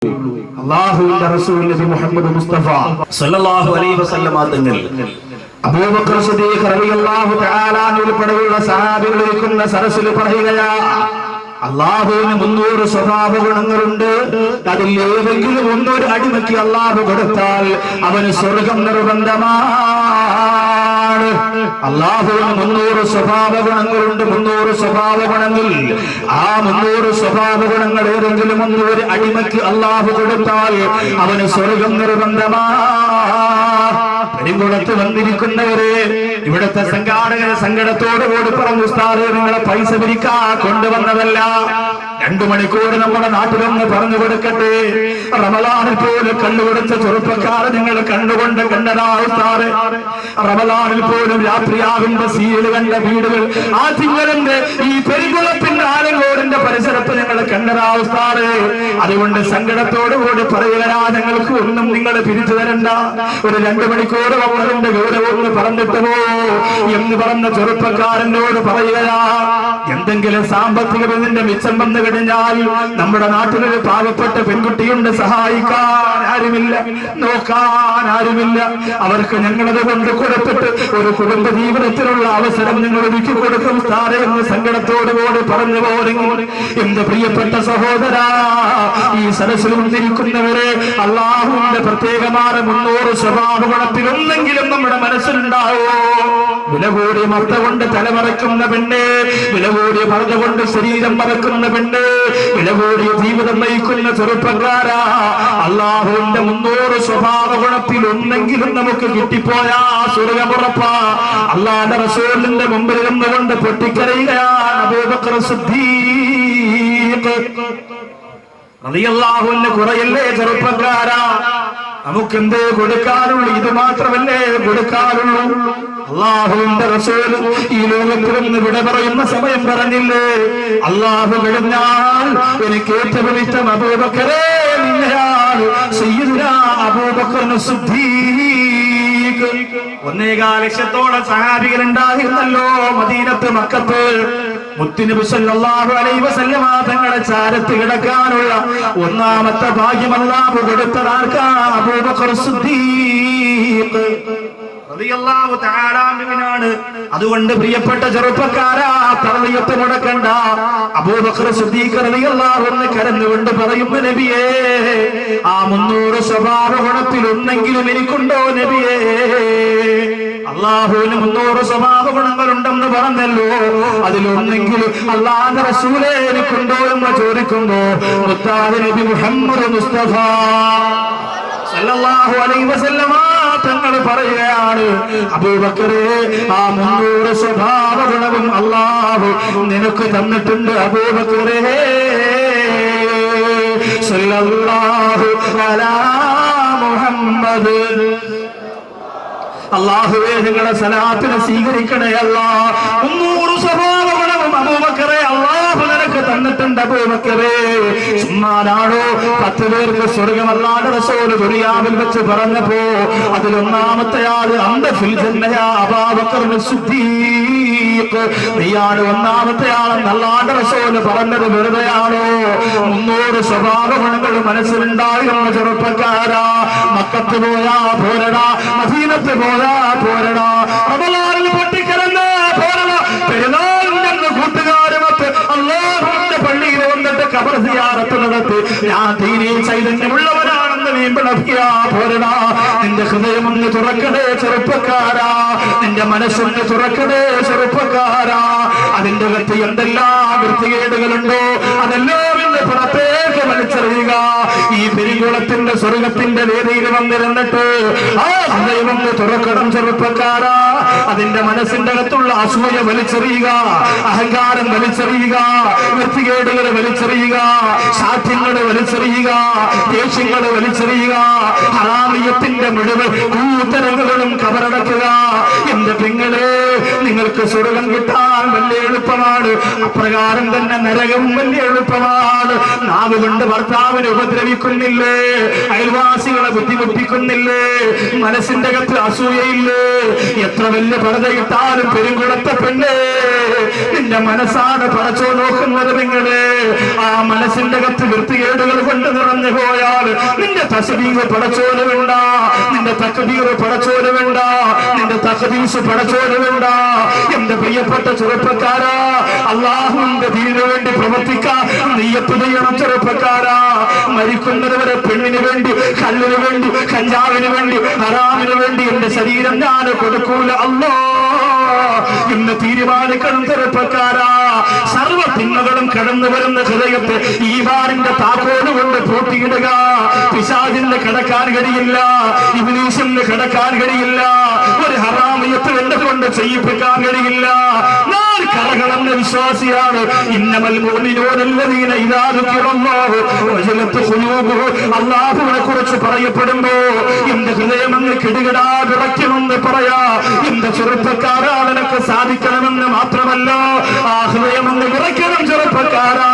അല്ലാഹുവിന്റെ റസൂൽ നബി മുഹമ്മദ് മുസ്തഫ സല്ലല്ലാഹു അലൈഹി വസല്ലം തങ്ങൾ അബൂബക്കർ സിദ്ദീഖ് റളിയല്ലാഹു തആല ഉൾപ്പെടെയുള്ള സഹാബികൾ ഇരിക്കുന്ന സരസിൽ പറയുകയാ, അല്ലാഹുവിന് 300 സ്വഭാവ ഗുണങ്ങളുണ്ട്. അതിൽ ഏതെങ്കിലും ഒന്നൊരു അടിമയ്ക്ക് അല്ലാഹു കൊടുത്താൽ അവന് സ്വർഗം നിർബന്ധമാണ്. അല്ലാഹുവിന് 300 സ്വഭാവ ഗുണങ്ങളുണ്ട്. 300 സ്വഭാവ ഗുണങ്ങൾ. ആ 300 സ്വഭാവ ഗുണങ്ങൾ ഏതെങ്കിലും ഒന്നൊരു അടിമയ്ക്ക് അല്ലാഹു കൊടുത്താൽ അവന് സ്വർഗം നിർബന്ധമാണ്. പെരുങ്കുളത്ത് വന്നിരിക്കുന്നവരെ ഇവിടുത്തെ സംഘാടകർ സങ്കടത്തോടുകൂടി പറഞ്ഞു, ഉസ്താദ് നിങ്ങളെ പൈസ പിരിക്കാൻ കൊണ്ടുവന്നതല്ല, 2 മണിക്കൂർ നമ്മുടെ നാട്ടിലൊന്ന് പറഞ്ഞു കൊടുക്കട്ടെ. റമളാനിൽ പോലും കണ്ടുകൊടുത്ത ചെറുപ്പക്കാരെ നിങ്ങൾ കണ്ടുകൊണ്ട് കണ്ടതാ ഉസ്താദ്. റമളാനിൽ പോലും രാത്രിയാകുമ്പോ സീൽ കണ്ട വീടുകൾ ആ തിങ്കളന്റെ ഈ പെരുങ്കുളത്തിന്റെ ആലങ്കോടിന്റെ പരിസരത്ത് ഞങ്ങൾ കണ്ടതാ ഉസ്താദ്. അതുകൊണ്ട് സങ്കടത്തോടുകൂടി പറയുകയാ, ഞങ്ങൾക്ക് ഒന്നും നിങ്ങൾ പിരിച്ചു തരണ്ട, ഒരു 2 മണിക്കൂർ അവരുടെ ഗൗരവം പറഞ്ഞിട്ട് പോ എന്ന് പറഞ്ഞ ചെറുപ്പക്കാരനോട് പറയുകയാ, എന്തെങ്കിലും സാമ്പത്തിക ബന്ധത്തിന്റെ മിച്ചം വന്നു കഴിഞ്ഞാൽ നമ്മുടെ നാട്ടിലൊരു പാവപ്പെട്ട പെൺകുട്ടിയുണ്ട്, സഹായിക്കാൻ ആരുമില്ല, നോക്കാൻ ആരുമില്ല. അവർക്ക് ഞങ്ങളത് കൊണ്ട് കൊടുത്തിട്ട് ഒരു കുടുംബ ജീവിതത്തിലുള്ള അവസരം നിങ്ങൾ ഒരുക്കി കൊടുക്കും സാറേ എന്ന് സങ്കടത്തോടുകൂടി പറഞ്ഞു പോരെങ്കിൽ എന്റെ പ്രിയപ്പെട്ട സഹോദരാ, ഈ സദസ്സിൽ വന്നിരിക്കുന്നവരെ അല്ലാഹുവിന്റെ പ്രത്യേകമായ 300 സ്വഭാവ ഗുണത്തിലൊന്നെങ്കിലും നമ്മുടെ മനസ്സിലുണ്ടാവോ? വില കൂടിയ മർദ്ദ കൊണ്ട് തലമറയ്ക്കുന്ന പെണ്ണ്, വില കൂടിയ മർദ്ദ കൊണ്ട് ശരീരം മറക്കുന്ന പെണ്ണ്, വില കൂടിയ ജീവിതം നയിക്കുന്ന ചെറുപ്പക്കാരാ, അല്ലാഹുവിന്റെ 300 സ്വഭാവ ഗുണത്തിൽ ഒന്നെങ്കിലും നമുക്ക് കിട്ടിപ്പോയാ സ്വർഗ്ഗമുറപ്പാ. അല്ലാഹുവിന്റെ റസൂലിന്റെ മുമ്പിൽ നിന്നുകൊണ്ട് പൊട്ടിക്കരയുകയാണ് അബൂബക്കർ സിദ്ദീഖ് റളിയല്ലാഹു അൻഹു. കുറയല്ലേ ചെറുപ്പക്കാരാ, നമുക്കെന്തേ കൊടുക്കാനുള്ളൂ? ഇത് മാത്രമല്ലേ കൊടുക്കാനുള്ളൂ? അല്ലാഹുവിന്റെ റസൂൽ ഈ ലോകത്തിൽ നിന്ന് വിട പറയുന്ന സമയം പറഞ്ഞില്ലേ, അല്ലാഹു കഴിഞ്ഞാൽ എനിക്ക് ഏറ്റവും ഇഷ്ടം അബൂബക്കറേ നിന്നെയാണ്, സയ്യിദുനാ അബൂബക്കർ സിദ്ദീഖ്. 1.25 ലക്ഷത്തോളം സഹാബികൾ ഉണ്ടായിരുന്നല്ലോ മദീനത്ത് മക്കത്ത്. മുത്തുനബി സല്ലല്ലാഹു അലൈഹി വസല്ലമ തങ്ങളെ ചാരത്ത് കിടക്കാനുള്ള ഒന്നാമത്തെ ഭാഗ്യം അല്ലാഹു കൊടുത്തതാർക്കാ? അബൂബക്കർ സിദ്ദീഖ് റളിയല്ലാഹു തആല അൻഹുവിനാണ്. അതുകൊണ്ട് പ്രിയപ്പെട്ട ചെറുപ്പക്കാരാ, തർളിയത്ത് മുടക്കണ്ട. അബൂബക്കർ സിദ്ദീഖ് റളിയല്ലാഹു അൻഹു കരഞ്ഞുകൊണ്ട് പറയുന്നു, നബിയേ, ആ 300 സ്വഭാവ ഗുണത്തിൽ ഒന്നെങ്കിലും എനിക്കുണ്ടോ നബിയേ? അല്ലാഹുവിന് 300 സ്വഭാവ ഗുണങ്ങളുണ്ടെന്ന് പറഞ്ഞല്ലോ, അതിലൊന്നെങ്കിലും അല്ലാഹുവിന്റെ റസൂലേ എനിക്കുണ്ടോ എന്ന് ചോദിക്കുമ്പോ മുത്താദ് നബി മുഹമ്മദ് മുസ്തഫ സല്ലല്ലാഹു അലൈഹി വസല്ലമ തങ്ങൾ പറയുകയാണ്, അബൂബക്കറേ, ആ 300 സ്വഭാവ ഗുണവും അല്ലാഹു നിനക്ക് തന്നിട്ടുണ്ട് അബൂബക്കറേ. സല്ലല്ലാഹു അലാ മുഹമ്മദ്. അല്ലാഹുവേ, നിങ്ങളുടെ സലാത്തിനെ സ്വീകരിക്കണേ അല്ലാഹ്. 300 സ്വഭാവ ഗുണവും അബൂബക്കറേ അല്ലാഹു നിനക്ക് തന്നിട്ടുണ്ട് അബൂബക്കറേ. ചുമ്മാനാണോ 10 പേർക്ക് സ്വർഗ്ഗം അല്ലാഹുവിന്റെ റസൂൽ ദുനിയാവിൽ വെച്ച് പറഞ്ഞപ്പോ അതിലൊന്നാമത്തെ ആള് അന്ത ഫിൽ ജന്നയാ അബൂബക്കർ സിദ്ദീഖ്, നീയാണ് ഒന്നാമത്തെ ആളെന്ന് അല്ലാഹുവിന്റെ റസൂൽ പറഞ്ഞത് വെറുതെയാണോ? 300 സ്വഭാവ ഗുണങ്ങൾ മനസ്സിലുണ്ടായിരുന്ന ചെറുപ്പക്കാരാ, മക്കത്ത് പോയാ പോരടാ, മദീനത്ത് പോയാ പോരടാ, റമളാനിൽ പൊട്ടിക്കരന്ന് പോരടാ, പെരുന്നാളിന്റെ കൂട്ടുകാരുമൊത്ത് അല്ലാഹുവിന്റെ പള്ളിയിൽ വന്നിട്ട് ഖബർ സിയാറത്ത് നടത്തി ഞാൻ ദീനീ ചൈതന്യമുള്ളവനാണെന്ന് നീ വിളക്കിയാ പോരടാ. നിന്റെ ഹൃദയം ഒന്ന് തുറക്കണേ ചെറുപ്പക്കാരാ, നിന്റെ മനസ്സൊന്ന് തുറക്കണേ ചെറുപ്പക്കാരാ. അതിന്റെ അകത്ത് എന്തെല്ലാം വൃത്തികേടുകളുണ്ടോ അതെല്ലാം ഇന്ന് പുറത്തേക്ക് വലിച്ചെറിയുക. ഈ പെരുങ്കുളത്തിന്റെ സ്വർഗത്തിന്റെ വേദിയിൽ വന്നിരുന്നിട്ട് ആ ഹൃദയം ഒന്ന് തുറക്കണം ചെറുപ്പക്കാരാ. അതിന്റെ മനസ്സിന്റെ അകത്തുള്ള അസൂയ വലിച്ചെറിയുക, അഹങ്കാരം വലിച്ചെറിയുക, വൃത്തികേടുകൾ വലിച്ചെറിയുക, സാധ്യങ്ങൾ വലിച്ചെറിയുക, ദേഷ്യങ്ങൾ വലിച്ചെറിയുക, ഹറാമിയത്തിന്റെ മുഴുവൻ കൂത്തരങ്ങളും കബറടക്കുക. എന്റെ പെങ്ങളെ, നിങ്ങൾക്ക് സ്വർഗം കിട്ടാൻ വലിയ എളുപ്പമാണ്, അപ്രകാരം തന്നെ നരകം വലിയ എളുപ്പമാണ്. നാവ് കൊണ്ട് ഭർത്താവിനെ ഉപദ്രവിക്കുന്നില്ലേ, അയൽവാസികളെ ബുദ്ധിമുട്ടിക്കുന്നില്ലേ? മനസ്സിന്റെ അകത്ത് അസൂയയില്ലേ? എത്ര വലിയ പർദ്ദയിട്ടാലും പെരുങ്കുളത്തെ പെണ്ണേ, നിന്റെ മനസ്സാണ് പടച്ചോ നോക്കുന്നത്. നിങ്ങളെ ആ മനസ്സിന്റെ അകത്ത് വൃത്തികേടുകൾ കൊണ്ട് നിറഞ്ഞു പോയാൽ നിന്റെ തസ്ബീഹ് പടച്ചോന് വേണ്ട, നിന്റെ തക്ബീർ പടച്ചോന് വേണ്ട, നിന്റെ തഖ്ദീസ് പടച്ചോന് വേണ്ട. എന്റെ പ്രിയപ്പെട്ട ചെറുപ്പക്കാരാ, അല്ലാഹുവിന്റെ ദീനിനു വേണ്ടി പ്രവർത്തിക്കാൻ നിയ്യത്ത് ചെയ്യണം ചെറുപ്പക്കാരാ. മരിക്കുന്നത് വരെ പെണ്ണിന് വേണ്ടി, കള്ളിന് വേണ്ടി, കഞ്ചാവിന് വേണ്ടി, ഹറാമിന് വേണ്ടി എന്റെ ശരീരം ഞാൻ കൊടുക്കൂല അല്ലാ എന്ന് തീരുമാനിക്കണം ചെറുപ്പക്കാരാ. സർവ്വ തിന്മകളും കടന്നു വരുന്ന ഹൃദയത്തെ ഈമാനിന്റെ താക്കോല് കൊണ്ട് പൂട്ടിയിടുക. പിശാചിന് കടക്കാൻ കഴിയില്ല, ഇബ്ലീസിന് കടക്കാൻ കഴിയില്ല, ഒരു ഹറാമിയത്ത് എന്നെ കൊണ്ട് ചെയ്യിപ്പിക്കാൻ കഴിയില്ല. ഞാൻ കറകളെന്ന വിശ്വാസിയാണ്. ഇന്നമൽ മുഅ്മിനൂനല്ലദീന ഇദാ ദുകിറല്ലാഹു വജലത് ഖുലൂബുഹും. അല്ലാഹുവിനെ കുറിച്ച് പറയപ്പെടുമ്പോ എന്റെ ഹൃദയം അങ്ങ് കിടുകിടാ വിറയ്ക്കുമെന്ന് പറയാ. എന്റെ ചെറുപ്പക്കാരാ, നിനക്ക് സാധിക്കണമെന്ന് മാത്രമല്ല, ആ ഹൃദയം അങ്ങ് വിറയ്ക്കണം ചെറുപ്പക്കാരാ.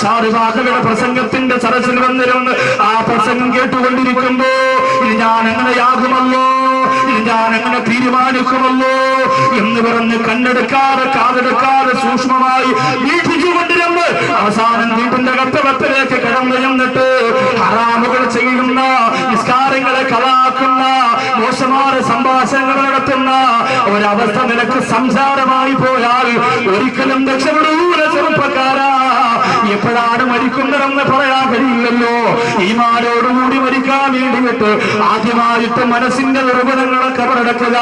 ഷാറുബാഹയുടെ പ്രസംഗത്തിന്റെ സരസിൽ വന്നിരുന്ന് ആ പ്രസംഗം കേട്ടുകൊണ്ടിരിക്കുമ്പോ ഇത് ഞാൻ എങ്ങനെയാകുമല്ലോ, ഇത് ഞാൻ എങ്ങനെ തീരുമാനിക്കുമല്ലോ എന്ന് പറഞ്ഞ് കണ്ണെടുക്കാതെ കാതെടുക്കാതെ സൂക്ഷ്മമായി വീക്ഷിച്ചുകൊണ്ടിരുന്ന് അവസാനം വീട്ടിന്റെ കത്തവത്തിലേക്ക് കടന്നു ചെന്നിട്ട് ഹറാമുകൾ ചെയ്യുന്ന, നിസ്കാരങ്ങളെ കളാക്കുന്ന, മോശമായ സംഭാഷണങ്ങൾ നടത്തുന്ന ഒരവസ്ഥ നിനക്ക് സംസാരമായി പോയാൽ ഒരിക്കലും രക്ഷപ്പെടൂല ചെറുപ്പക്കാരാ. എപ്പോഴാണ് മരിക്കുന്നതെന്ന് പറയാൻ കഴിയില്ലല്ലോ. ഈമാനോടുകൂടി മരിക്കാൻ വേണ്ടിയിട്ട് ആദ്യമായിട്ട് മനസ്സിന്റെ നിർബന്ധങ്ങളൊക്കെ കബറടക്കുക.